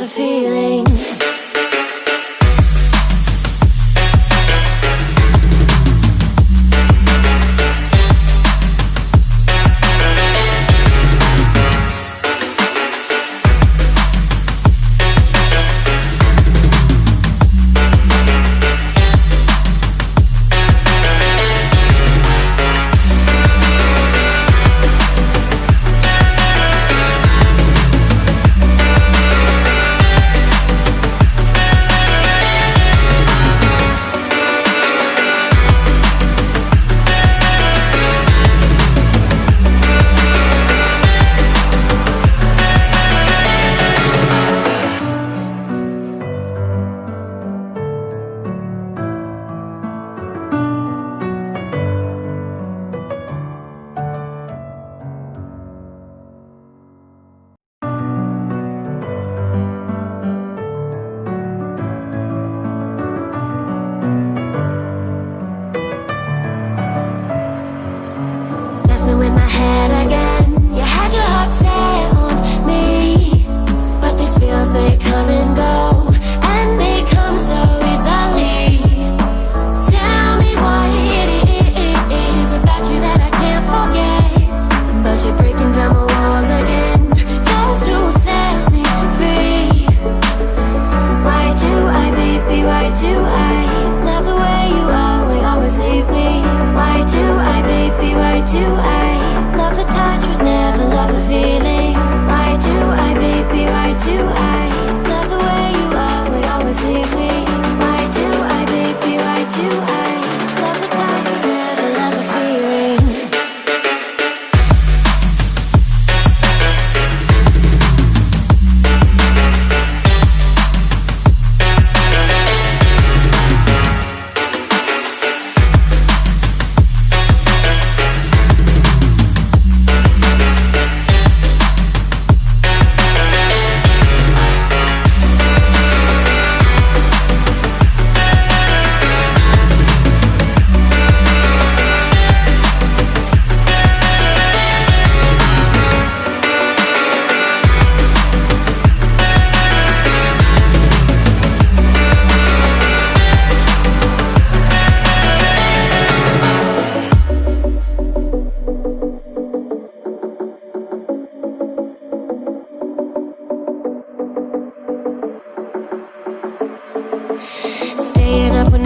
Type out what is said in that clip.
the feeling. In my head again, you had your heart set on me, but these feels, they come and go, and they come so easily. Tell me what it is about you that I can't forget, but you're breaking down my walls again, just to set me free. Why do I, baby, why do I love the way you are, we always leave me? Why do I, baby, why do I love the touch but never love the feeling? Why do I, baby, why do I love the way you are, we always leave me? Why do I, baby, why do I love the touch but never love the feeling? Staying up when